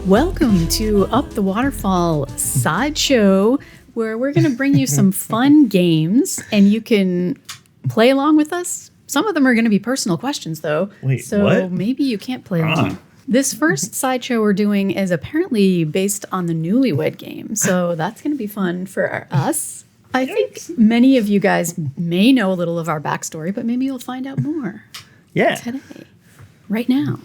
Welcome to Up the Waterfall Sideshow, where we're going to bring you some fun games, and you can play along with us. Some of them are going to be personal questions, though. Wait, so what? Maybe you can't play along. This first sideshow we're doing is apparently based on the Newlywed game, so that's going to be fun for us. I think many of you guys may know a little of our backstory, but maybe you'll find out more today, right now.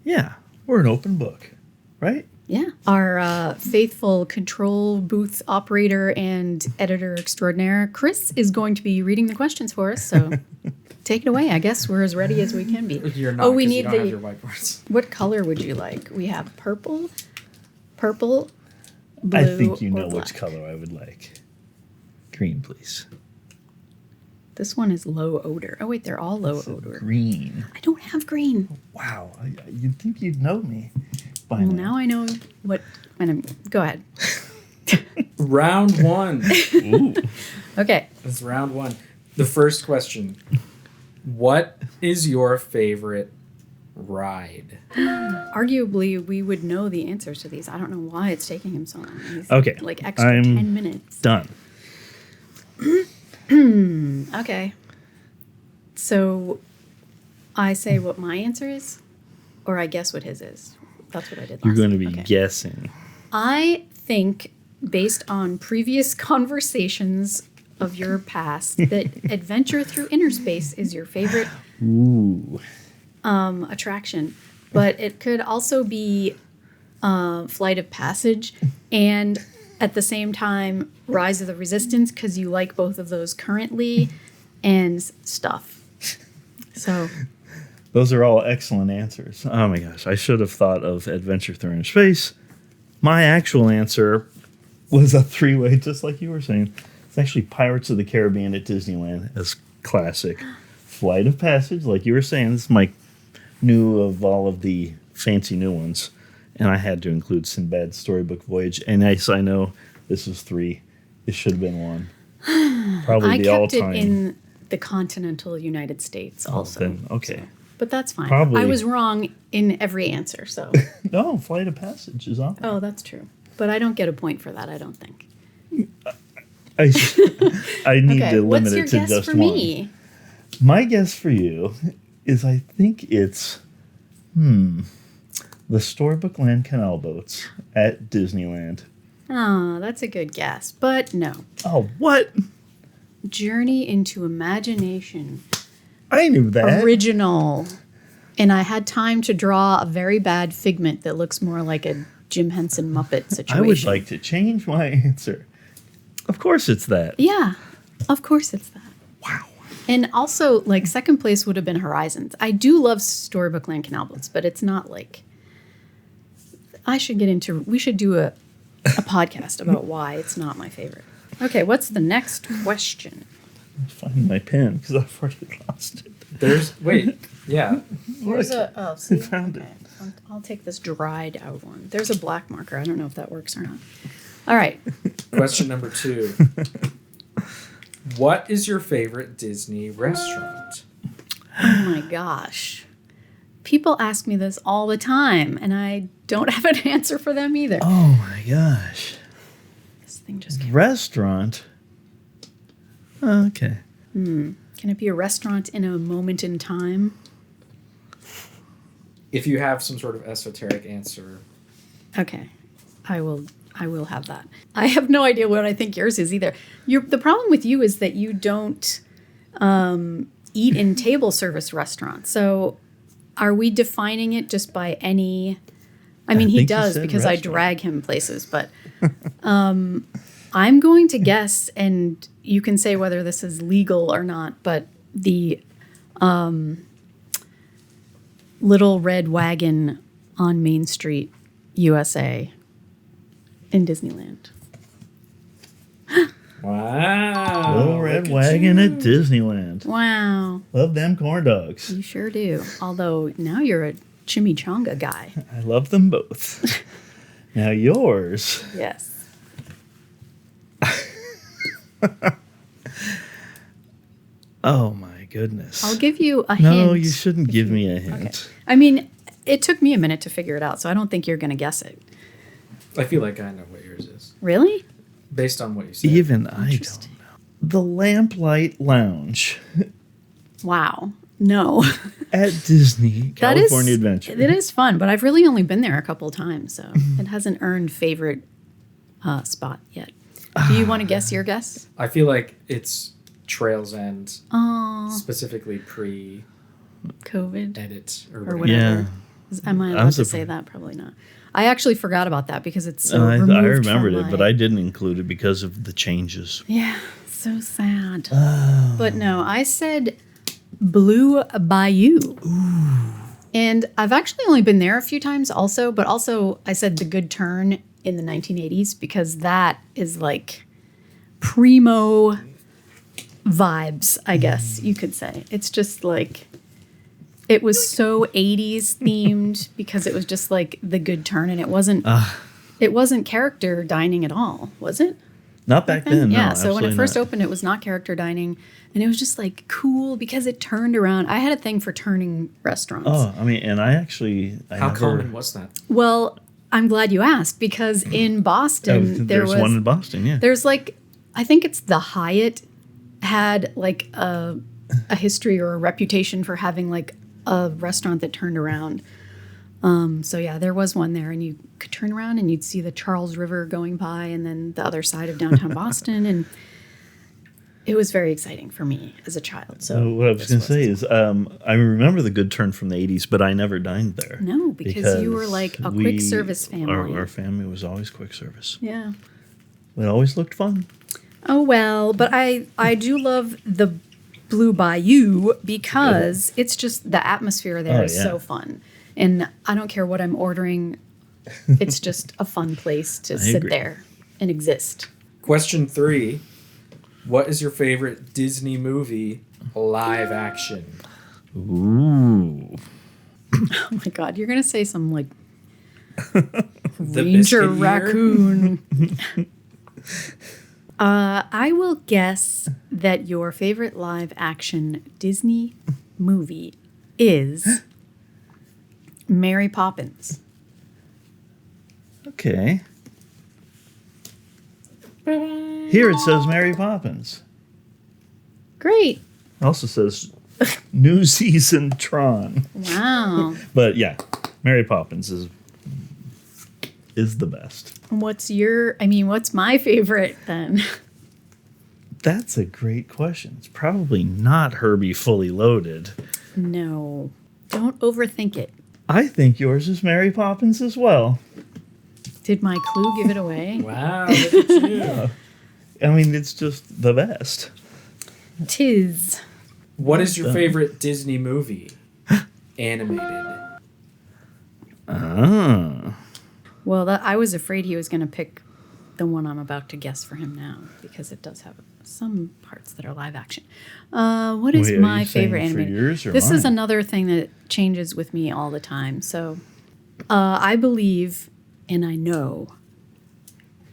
Yeah, we're an open book, right? Yeah. Our faithful control booth operator and editor extraordinaire, Chris, is going to be reading the questions for us, so take it away. I guess we're as ready as we can be. You're not, we need you don't have your whiteboards. What color would you like? We have purple, blue, I think you or know black. which color I would like. Green, please. This one is low odor. Oh, wait, they're all low odor. Green. I don't have green. Wow, you'd think you'd know me by Well, now I know what. Go ahead. Round one. Ooh. Okay. It's round one. The first question. What is your favorite ride? Arguably, we would know the answers to these. I don't know why it's taking him so long. He's Okay, like extra I'm 10 minutes. Done. Okay. So I say what my answer is, or I guess what his is. That's what I did last You're going to time. be Okay. guessing. I think, based on previous conversations of your past, that adventure through inner space is your favorite Ooh. attraction. But it could also be Flight of Passage and at the same time Rise of the Resistance, because you like both of those currently and stuff. So Those are all excellent answers. Oh my gosh, I should have thought of Adventure Through Inner Space. My actual answer was a three-way, just like you were saying. It's actually Pirates of the Caribbean at Disneyland as classic. Flight of Passage, like you were saying, this is my new of all of the fancy new ones. And I had to include Sinbad's Storybook Voyage. And yes, I know this is 3. It should have been 1. Probably I the kept all-time. it in the continental United States also. Then, okay. So, but that's fine. Probably- I was wrong in every answer, so. No, Flight of Passage is on. Oh, that's true. But I don't get a point for that, I don't think. I need Okay, to limit what's your it to guess just for one. me? My guess for you is I think it's the Storybook Land Canal Boats at Disneyland. Oh, that's a good guess. But no. Oh, what? Journey into Imagination. I knew that. Original. And I had time to draw a very bad Figment that looks more like a Jim Henson Muppet situation. I would like to change my answer. Of course it's that. Yeah, of course it's that. Wow. And also, like, second place would have been Horizons. I do love Storybook Land Canal Boats, but it's not like... we should do a podcast about why it's not my favorite. Okay, what's the next question? Find my pen because I've already lost it. Here's I see? found it. I'll take this dried out one. There's a black marker. I don't know if that works or not. All right. Question number 2. What is your favorite Disney restaurant? Oh my gosh. People ask me this all the time, and I don't have an answer for them either. Oh my gosh. This thing just came. Restaurant? Okay. Can it be a restaurant in a moment in time? If you have some sort of esoteric answer. Okay. I will have that. I have no idea what I think yours is either. The problem with you is that you don't eat in table service restaurants. So are we defining it just by any... I mean, he think you does said because I restaurant. drag him places, but I'm going to guess, and you can say whether this is legal or not, but the Little Red Wagon on Main Street, USA, in Disneyland. Wow. Little Red look at Wagon you. at Disneyland. Wow, Love them corn dogs. you sure do. Although now you're a chimichanga guy. I love them both. Now yours. Yes. Oh my goodness. I'll give you a hint. No, you shouldn't give me a hint. Okay. I mean, it took me a minute to figure it out, so I don't think you're going to guess it. I feel like I know what yours is. Really? Based on what you said. Even I don't know. The Lamplight Lounge Wow. No. at Disney California Adventure. It is fun, but I've really only been there a couple of times, so it hasn't earned favorite spot yet. Do you want to guess your guess? I feel like it's Trails End, Oh, specifically pre-edit COVID or or whatever. whatever. Am I allowed to surprised. say that? Probably not. I actually forgot about that because it's so I removed remembered from it, but I didn't include it because of the changes. Yeah, so sad. Oh. But no, I said Blue Bayou. And I've actually only been there a few times also, but also I said The Good Turn in the 1980s because that is like primo vibes, I guess you could say. It's just like, it was so 80s themed because it was just like The Good Turn, and it wasn't character dining at all, was it? Not back then. Yeah, No, so when it absolutely first not. opened, it was not character dining, and it was just like cool because it turned around. I had a thing for turning restaurants. Oh, I mean, and I actually. How common was that? Well, I'm glad you asked because in Boston There's one in Boston, yeah. there's like, I think it's the Hyatt had like a history or a reputation for having like a restaurant that turned around. So yeah, there was one there, and you could turn around and you'd see the Charles River going by, and then the other side of downtown Boston, and it was very exciting for me as a child. So What I was going to say is, I remember The Good Turn from the 80s, but I never dined there. no, because you were like a quick service family. Our family was always quick service. Yeah. It always looked fun. Oh well, but I do love the Blue Bayou because it's just the atmosphere there is so fun. And I don't care what I'm ordering. It's just a fun place to sit agree. there and exist. Question 3. What is your favorite Disney movie live action? Ooh. Oh my God, you're going to say some like The Ranger Biscuit Eater? Raccoon. I will guess that your favorite live action Disney movie is Mary Poppins. Okay. Here it says Mary Poppins. Great. It also says New Season Tron. Wow. But yeah, Mary Poppins is the best. What's my favorite then? That's a great question. It's probably not Herbie Fully Loaded. No. Don't overthink it. I think yours is Mary Poppins as well. Did my clue give it away? Wow, look at you. I mean, it's just the best. Tis. What is your favorite Disney movie? Animated. Ah. Well, I was afraid he was going to pick the one I'm about to guess for him now because it does have some parts that are live action. What is Wait, are my you saying favorite for animated? yours or This is mine? another thing that changes with me all the time. So I believe and I know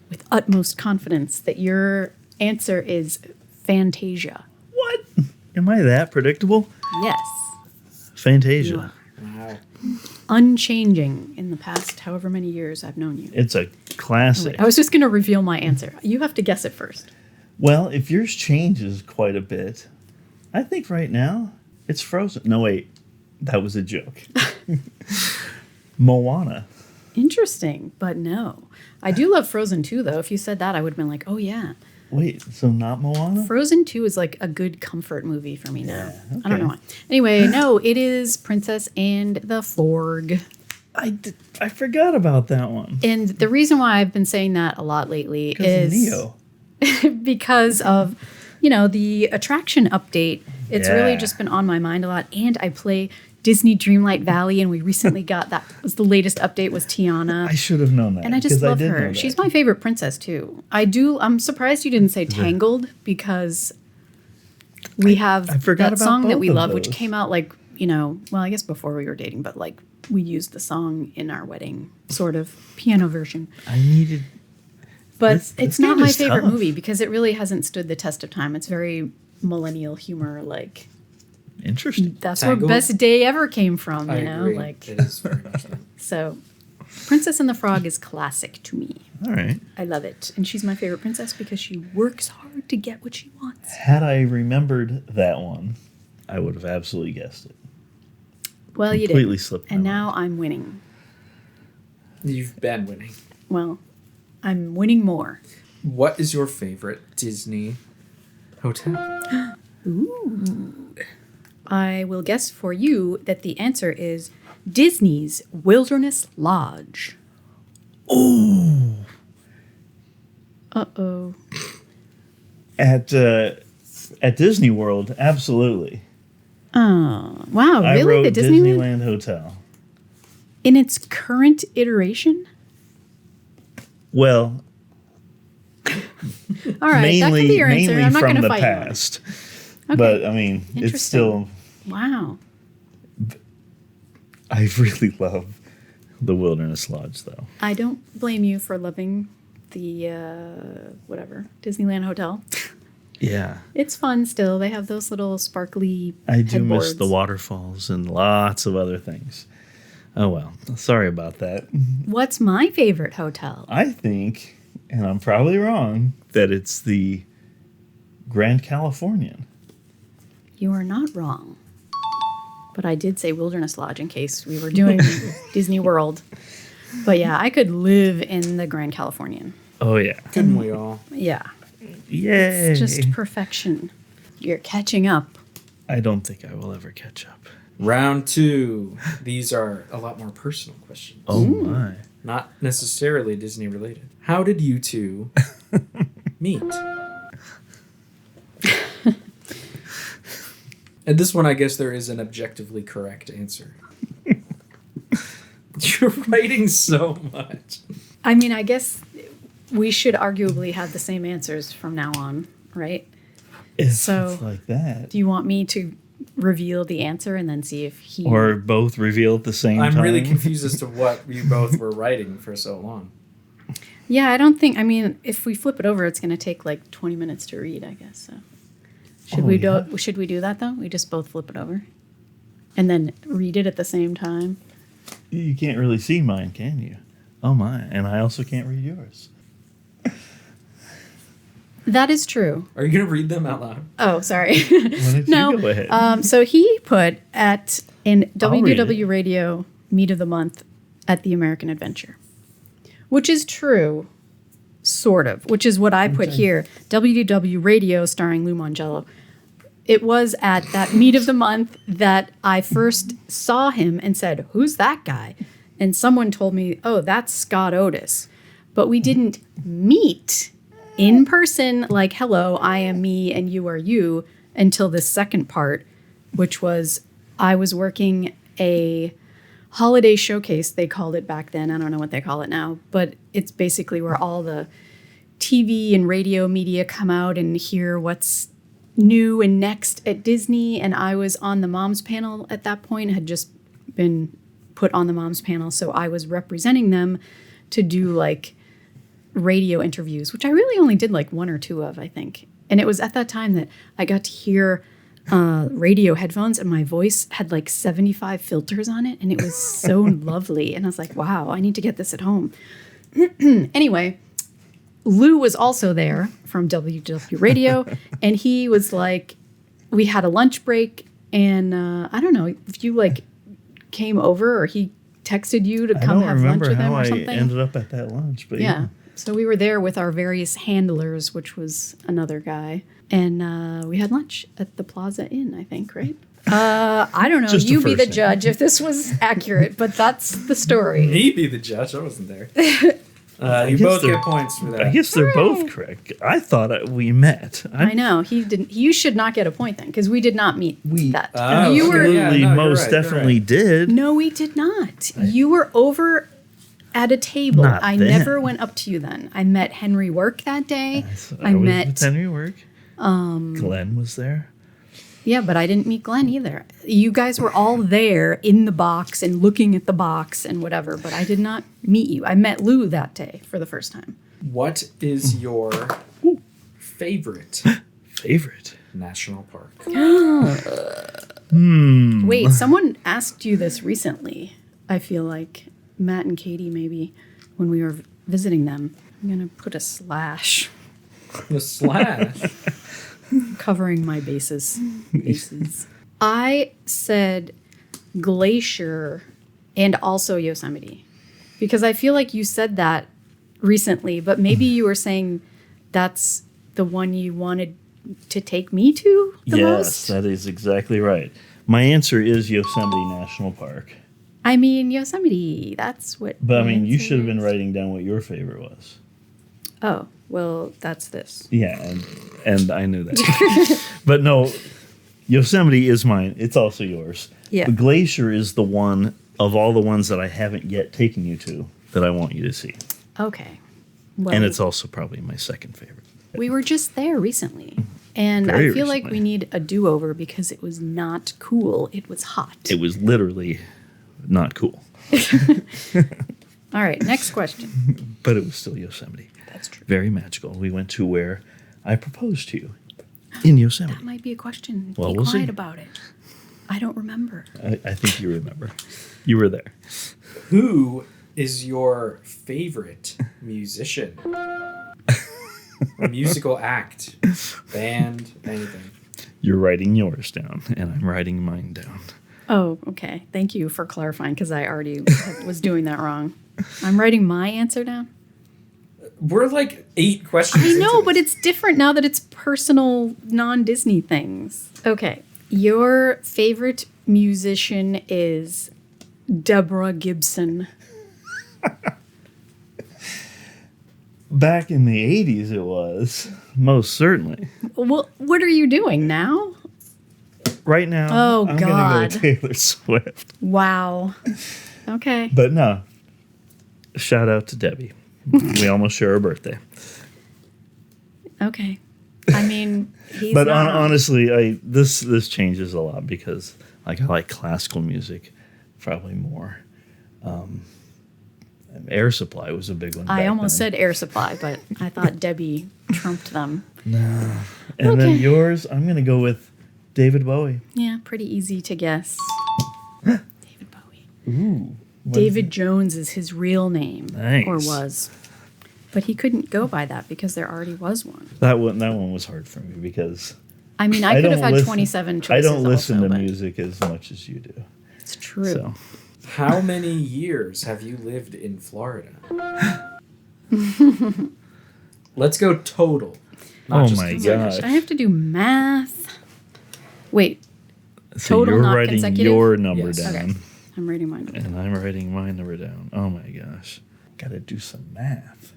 with utmost confidence that your answer is Fantasia. What? Am I that predictable? Yes. Fantasia. You are. Wow. Unchanging in the past however many years I've known you. It's a classic. I was just going to reveal my answer. You have to guess it first. Well, if yours changes quite a bit, I think right now it's Frozen. No, wait. That was a joke. Moana. Interesting, but no. I do love Frozen 2, though. If you said that, I would have been like, oh, yeah. Wait, so not Moana? Frozen 2 is like a good comfort movie for me now. Yeah, I don't okay. know why. Anyway, no, it is Princess and the Forg. I forgot about that one. And the reason why I've been saying that a lot lately Because is Neo. because of, the attraction update. It's really Yeah. just been on my mind a lot. And I play Disney Dreamlight Valley, and we recently got that. Was the latest update was Tiana. I should have known that. And I just 'cause love did know her. that. She's my favorite princess too. I'm surprised you didn't say Tangled because we have I forgot that about song that both we of love, which those. came out well, I guess before we were dating, but like we used the song in our wedding, sort of piano version. I needed. But This it's not game my is favorite tough. movie because it really hasn't stood the test of time. It's very millennial humor, like Interesting. That's Tangled? where Best Day Ever came from, I you know? agree. Like, It is very much that. so Princess and the Frog is classic to me. All right. I love it. And she's my favorite princess because she works hard to get what she wants. Had I remembered that one, I would have absolutely guessed it. Well, you Completely did. slipped my And mind. now I'm winning. You've been winning. Well, I'm winning more. What is your favorite Disney hotel? Ooh. I will guess for you that the answer is Disney's Wilderness Lodge. Ooh. Uh-oh. At Disney World, absolutely. Oh, wow. I Really? wrote The Disneyland? Disneyland Hotel. In its current iteration? Well, All right, that can be your answer. mainly I'm not going from to the fight you on it. past. Okay. But I mean, it's Interesting. still. Wow. I really love the Wilderness Lodge, though. I don't blame you for loving the, Disneyland Hotel. Yeah, It's fun still. They have those little sparkly I do miss the headboards. waterfalls and lots of other things. Oh well, sorry about that. What's my favorite hotel? I think, and I'm probably wrong, that it's the Grand Californian. You are not wrong. But I did say Wilderness Lodge in case we were doing Disney World. But yeah, I could live in the Grand Californian. Oh yeah, Couldn't we all? Yeah. yay! It's just perfection. You're catching up. I don't think I will ever catch up. Round 2. These are a lot more personal questions. Oh my! Not necessarily Disney related. How did you two meet? And this one, I guess there is an objectively correct answer. You're writing so much. I mean, I guess we should arguably have the same answers from now on, right? If So- it's like that, Do you want me to reveal the answer and then see if he... or both reveal at the same time. I'm really confused as to what you both were writing for so long. Yeah, I don't think... I mean, if we flip it over, it's going to take like 20 minutes to read, I guess. So should Oh, we yeah. do? Should we do that, though? We just both flip it over? And then read it at the same time? You can't really see mine, can you? Oh my! And I also can't read yours. That is true. Are you going to read them out loud? Oh, sorry. Why don't No. you go ahead? So he put in I'll read WDW it. Radio Meet of the Month at the American Adventure, which is true, sort of, which is what I put Okay. here. WDW Radio starring Lou Mongello. It was at that Meet of the Month that I first saw him and said, "Who's that guy?" And someone told me, "Oh, that's Scott Otis." But we didn't meet in person, like, "Hello, I am me and you are you," until the second part, which was I was working a holiday showcase, they called it back then. I don't know what they call it now, but it's basically where all the TV and radio media come out and hear what's new and next at Disney. And I was on the moms panel at that point, had just been put on the moms panel. So I was representing them to do like radio interviews, which I really only did like one or two of, I think. And it was at that time that I got to hear radio headphones and my voice had like 75 filters on it. And it was so lovely. And I was like, wow, I need to get this at home. Anyway, Lou was also there from WW Radio, and he was like, we had a lunch break, and I don't know if you like came over or he texted you to I come don't have lunch remember with him how or I something. ended up at that lunch, but Yeah. So we were there with our various handlers, which was another guy, and we had lunch at the Plaza Inn, I think, right? I don't know. Just a You be the first name. judge if this was accurate, but that's the story. Me be the judge. I wasn't there. You guess both they're- get points for that. I guess they're both correct. I thought we met. I know he didn't. You should not get a point then, because we did not meet that. Oh, you were okay. Yeah, absolutely no, you're most right, you're definitely right. did. no, we did not. You were over at a table. Not I then. never went up to you then. I met Henry Work that day. I was met. with Henry Work. Glenn was there. Yeah, but I didn't meet Glenn either. You guys were all there in the box and looking at the box and whatever, but I did not meet you. I met Lou that day for the first time. What is your favorite Favorite. national park? Wait, someone asked you this recently. I feel like Matt and Katie, maybe, when we were visiting them. I'm going to put a slash. The slash. Covering my bases. I said Glacier and also Yosemite. Because I feel like you said that recently, but maybe you were saying that's the one you wanted to take me to the most? Yes, that is exactly right. My answer is Yosemite National Park. I mean, Yosemite, that's what... But, I mean, you answer should have been is. writing down what your favorite was. Oh, well, that's this. Yeah, and I knew that. But no, Yosemite is mine. It's also yours. Yeah. The Glacier is the one of all the ones that I haven't yet taken you to that I want you to see. Okay. Well, And it's also probably my second favorite. we were just there recently. And Very I feel like recently. we need a do-over because it was not cool. It was hot. It was literally not cool, All right, next question. but it was still Yosemite. That's true. Very magical. We went to where I proposed to you in Yosemite. That might be a question. Well, Be we'll quiet see. about it. I don't remember. I think you remember. You were there. Who is your favorite musician? Or musical act, band, anything. You're writing yours down, and I'm writing mine down. Oh, okay. Thank you for clarifying because I already was doing that wrong. I'm writing my answer down. We're like 8 questions. I know, into but this. it's different now that it's personal, non-Disney things. Okay. Your favorite musician is Deborah Gibson. Back in the 80s, it was. Most certainly. Well, what are you doing now? Right now, Oh, I'm God. going to go Taylor Swift. Wow. Okay. But no, shout out to Debbie. We almost share her birthday. Okay. I mean, he's But not. honestly, this changes a lot because I like classical music probably more. Air Supply was a big one. I back almost then. said Air Supply, but I thought Debbie trumped them. And Okay. then yours, I'm going to go with David Bowie. Yeah, pretty easy to guess. David Bowie. Ooh. David Jones is his real name, Nice. or was. But he couldn't go by that because there already was one. That one was hard for me because I mean, I could have don't had listen- 27 choices. I don't listen also, to but music as much as you do. It's true. So How many years have you lived in Florida? Let's go total. Oh just my consecutive. gosh. I have to do math. Wait, So Total, you're not writing consecutive? your number Yes. down, Okay. I'm writing mine. and I'm writing my number down. Oh my gosh, got to do some math.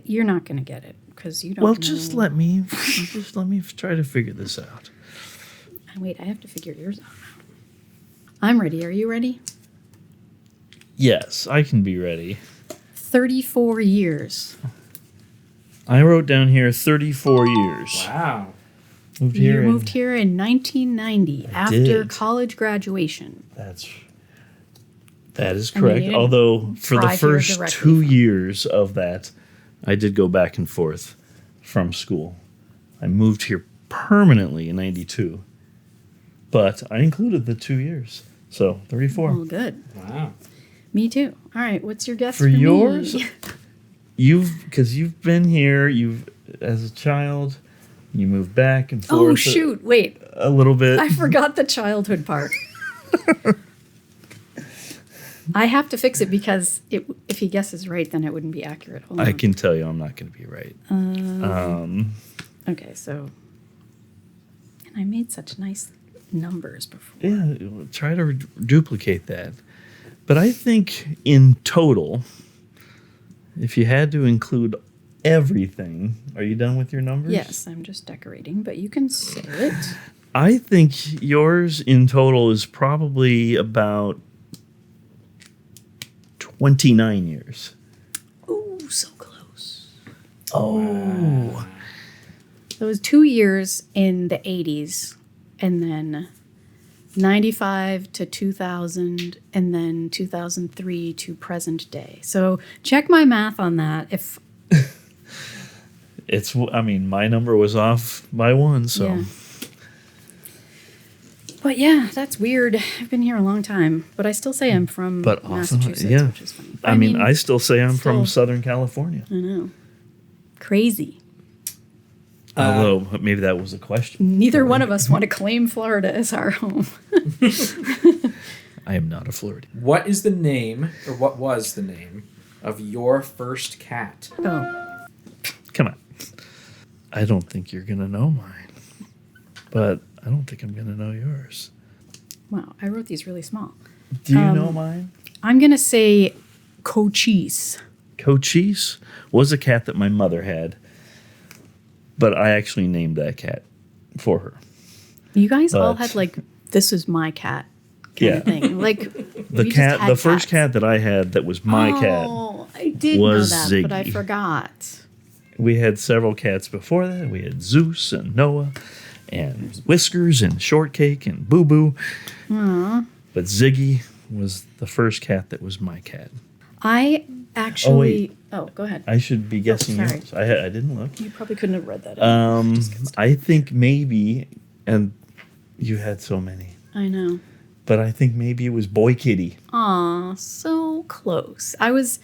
You're not going to get it because you don't. Well, know. just let me try to figure this out. Wait, I have to figure yours out now. I'm ready. Are you ready? Yes, I can be ready. 34 years. I wrote down here 34 years. Wow. Moved You here. moved here in 1990 after did. college graduation. That is I mean, correct. you didn't Although for the drive here first directly 2 from- years of that, I did go back and forth from school. I moved here permanently in 92, but I included the 2 years. So 34. Oh, good. Wow. Me too. All right. What's your guess For for me? yours, because you've been here, as a child, you moved back and forth. Oh, shoot. Wait. A little bit. I forgot the childhood part. I have to fix it because if he guesses right, then it wouldn't be accurate. Hold I on. can tell you I'm not going to be right. Okay, so. And I made such nice numbers before. Yeah, try to duplicate that. But I think in total, if you had to include everything, are you done with your numbers? Yes, I'm just decorating, but you can say it. I think yours in total is probably about 29 years. Ooh, so close. Oh. So it was 2 years in the 80s, and then 95 to 2000, and then 2003 to present day. So check my math on that. If My number was off by 1, so. Yeah. But yeah, that's weird. I've been here a long time, but I still say I'm from But also, Massachusetts, yeah. which is funny. I mean, I still say I'm from still- Southern California. I know. Crazy. Although, maybe that was a question. Neither one of us want to claim Florida as our home. I am not a Floridian. What is the name, or what was the name, of your first cat? Oh. Come on. I don't think you're going to know mine. But I don't think I'm going to know yours. Wow, I wrote these really small. Do you know mine? I'm going to say Cochise. Cochise was a cat that my mother had. But I actually named that cat for her. You guys all But- had like, this is my cat kind of thing. Like The we just cat, had the first cats. cat that I had that was my cat. Oh, I did was know that, but I Ziggy. forgot. We had several cats before that. We had Zeus and Noah and Whiskers and Shortcake and Boo Boo. But Ziggy was the first cat that was my cat. I actually. wait. Oh, go ahead. I should be guessing sorry. yours. I didn't look. You probably couldn't have read that. I think maybe, and you had so many, I know. but I think maybe it was Boy Kitty. Aw, so close. I was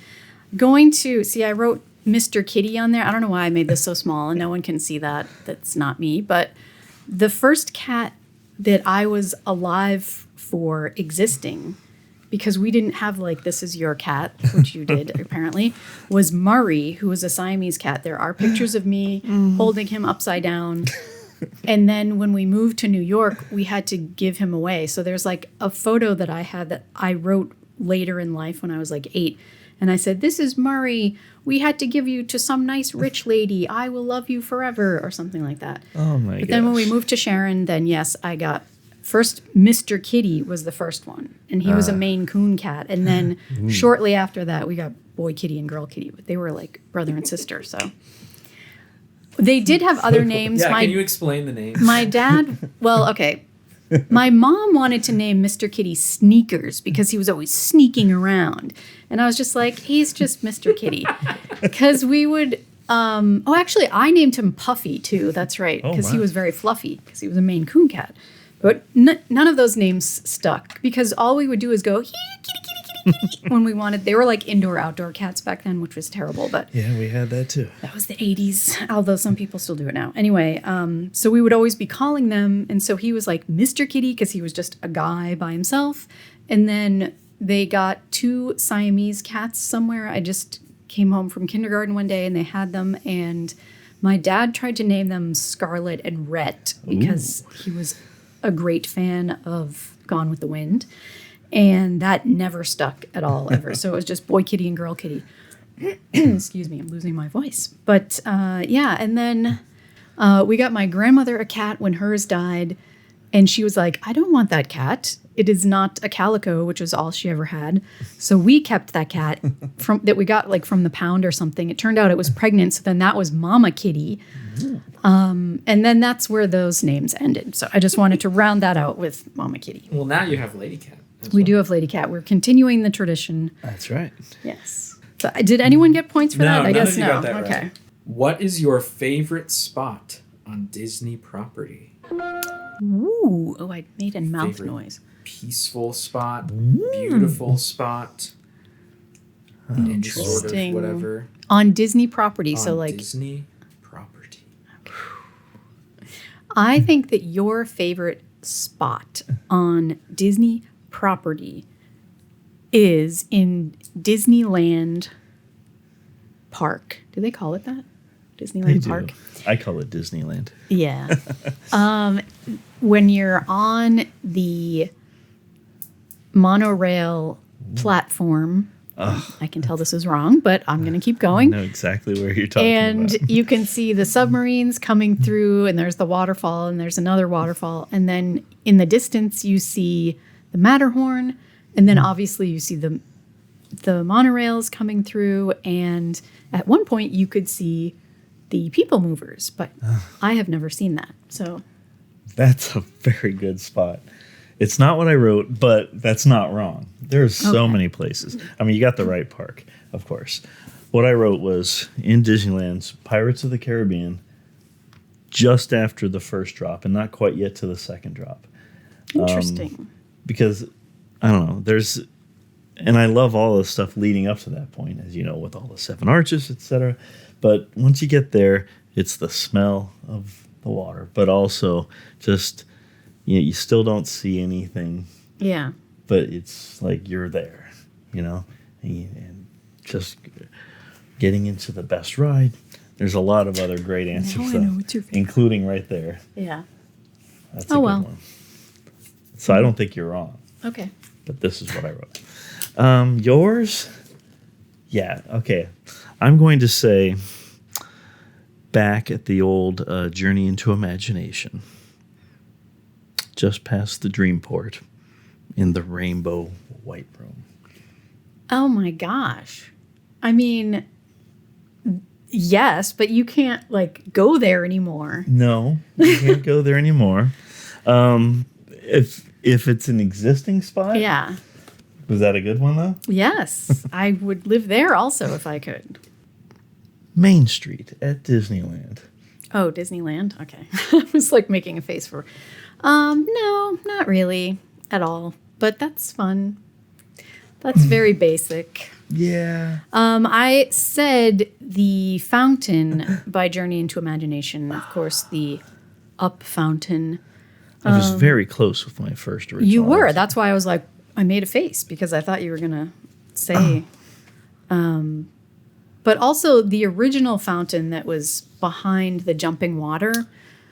going to see. I wrote Mr. Kitty on there. I don't know why I made this so small, and no one can see that. That's not me. But the first cat that I was alive for existing, because we didn't have like this is your cat, which you did apparently, was Murray, who was a Siamese cat. There are pictures of me holding him upside down. And then when we moved to New York, we had to give him away. So there's like a photo that I had that I wrote later in life when I was like 8. And I said, "This is Murray. We had to give you to some nice rich lady. I will love you forever," or something like that. Oh my god! But then when we moved to Sharon, then yes, I got first Mr. Kitty was the first one. And he was a Maine Coon cat. And then shortly after that, we got Boy Kitty and Girl Kitty. But they were like brother and sister. So they did have other names. Yeah, can you explain the names? My dad, well, okay. My mom wanted to name Mr. Kitty Sneakers because he was always sneaking around. And I was just like, he's just Mr. Kitty. Because we would, actually, I named him Puffy too. That's right. Oh, Because he wow. was very fluffy because he was a Maine Coon cat. But none of those names stuck because all we would do is go, "Here, kitty, kitty, kitty, kitty," when we wanted. They were like indoor-outdoor cats back then, which was terrible. But Yeah, we had that too. that was the 80s, although some people still do it now. Anyway, so we would always be calling them. And so he was like Mr. Kitty because he was just a guy by himself. And then they got 2 Siamese cats somewhere. I just came home from kindergarten one day and they had them. And my dad tried to name them Scarlet and Rhett because he was a great fan of Gone with the Wind. And that never stuck at all, ever. So it was just Boy Kitty and Girl Kitty. Excuse me, I'm losing my voice. But yeah, and then we got my grandmother a cat when hers died. And she was like, "I don't want that cat. It is not a calico," which was all she ever had. So we kept that cat that we got like from the pound or something. It turned out it was pregnant. So then that was Mama Kitty. And then that's where those names ended. So I just wanted to round that out with Mama Kitty. Well, now you have Lady Cat. We do have Lady Cat. We're continuing the tradition. That's right. Yes. So did anyone get points for that? I none guess of you no. got that Okay. right. What is your favorite spot on Disney property? Ooh. Oh, I made a mouth Favorite noise. Peaceful spot, beautiful spot, and sort of Interesting. whatever. On Disney property. So on like Disney property. I think that your favorite spot on Disney property is in Disneyland Park. Do they call it that? They Disneyland do. Park? I call it Disneyland. Yeah. When you're on the monorail platform, I can tell this is wrong, but I'm going to keep I going. know exactly where you're talking And about. you can see the submarines coming through, and there's the waterfall, and there's another waterfall. And then in the distance, you see the Matterhorn, and then obviously you see the monorails coming through. And at one point, you could see the people movers, but I have never seen that. So That's a very good spot. It's not what I wrote, but that's not wrong. There's so Okay. many places. I mean, you got the right park, of course. What I wrote was in Disneyland's Pirates of the Caribbean, just after the first drop, and not quite yet to the second drop. Interesting. Because I don't know, and I love all the stuff leading up to that point, as you know, with all the 7 arches, etc. But once you get there, it's the smell of the water, but also just, you still don't see anything. Yeah. But it's like you're there, and just getting into the best ride. There's a lot of other great answers, Now I know what's your favorite. including right there. Yeah. That's a good one. So I don't think you're wrong, Okay. but this is what I wrote. Yours? Yeah, okay. I'm going to say back at the old Journey into Imagination, just past the Dreamport in the Rainbow White Room. Oh my gosh. I mean, yes, but you can't go there anymore. No, you can't go there anymore. If it's an existing spot? Yeah. Was that a good one, though? Yes. I would live there also if I could. Main Street at Disneyland. Oh, Disneyland? Okay. I was making a face for... no, not really at all. But that's fun. That's very basic. Yeah. I said the fountain by Journey into Imagination. Of course, the Up Fountain. I was very close with my first original. You were. answer. That's why I was I made a face because I thought you were going to say. But also the original fountain that was behind the jumping water.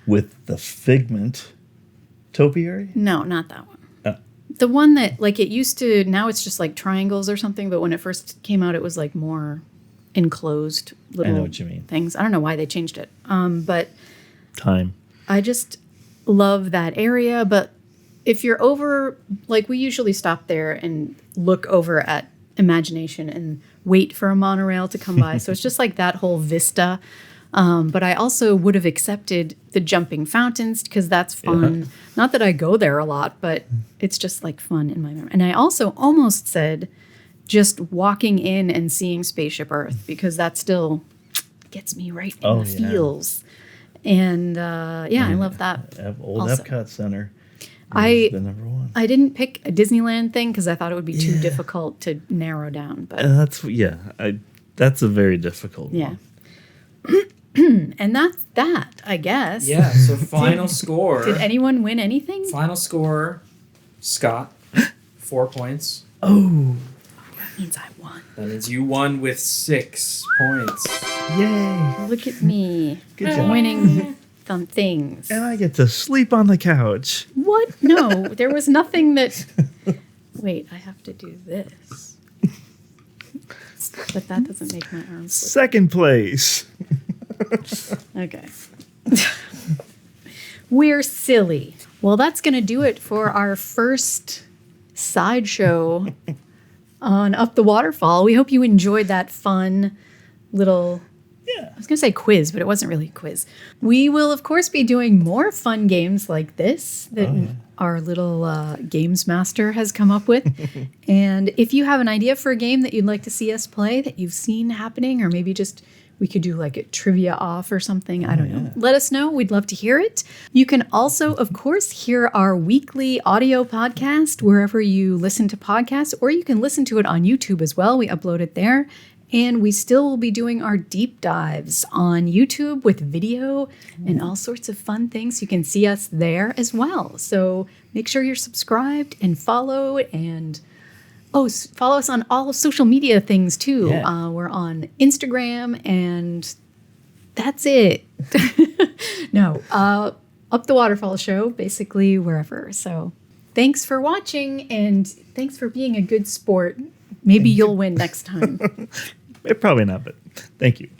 With the Figment topiary? No, not that one. Oh. The one that it used to, now it's just triangles or something. But when it first came out, it was more enclosed little I know what you mean. things. I don't know why they changed it. But Time. I just love that area. But if you're over, we usually stop there and look over at Imagination and wait for a monorail to come by. So it's just that whole vista. But I also would have accepted the jumping fountains because that's fun. Yeah. Not that I go there a lot, but it's just fun in my memory. And I also almost said just walking in and seeing Spaceship Earth because that still gets me right in the feels. And I love that. Old also. Epcot Center. I The number one. I didn't pick a Disneyland thing because I thought it would be too difficult to narrow down. But That's a very difficult yeah. one. And that's that, I guess. Yeah, so final score. Did anyone win anything? Final score, Scott, 4 points. Oh, That means I won. That means you won with 6 points. yay. Look at me. Good job. Winning some things. And I get to sleep on the couch. What? No, there was nothing that... Wait, I have to do this. But that doesn't make my arms look... Second place. Okay. We're silly. Well, that's going to do it for our first sideshow on Up the Waterfall. We hope you enjoyed that fun little... Yeah. I was going to say quiz, but it wasn't really a quiz. We will, of course, be doing more fun games like this that our little games master has come up with. And if you have an idea for a game that you'd like to see us play that you've seen happening, or maybe just we could do a trivia off or something, I don't know. Let us know. We'd love to hear it. You can also, of course, hear our weekly audio podcast wherever you listen to podcasts, or you can listen to it on YouTube as well. We upload it there. And we still will be doing our deep dives on YouTube with video and all sorts of fun things. You can see us there as well. So make sure you're subscribed and follow. And follow us on all social media things too. Yeah. We're on Instagram and that's it. No, Up the Waterfall Show, basically wherever. So thanks for watching and thanks for being a good sport. Maybe you'll win next time. Probably not, but thank you.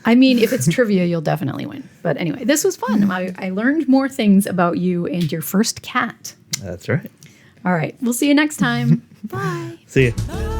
I mean, if it's trivia, you'll definitely win. But anyway, this was fun. I learned more things about you and your first cat. That's right. All right. We'll see you next time. Bye. See ya.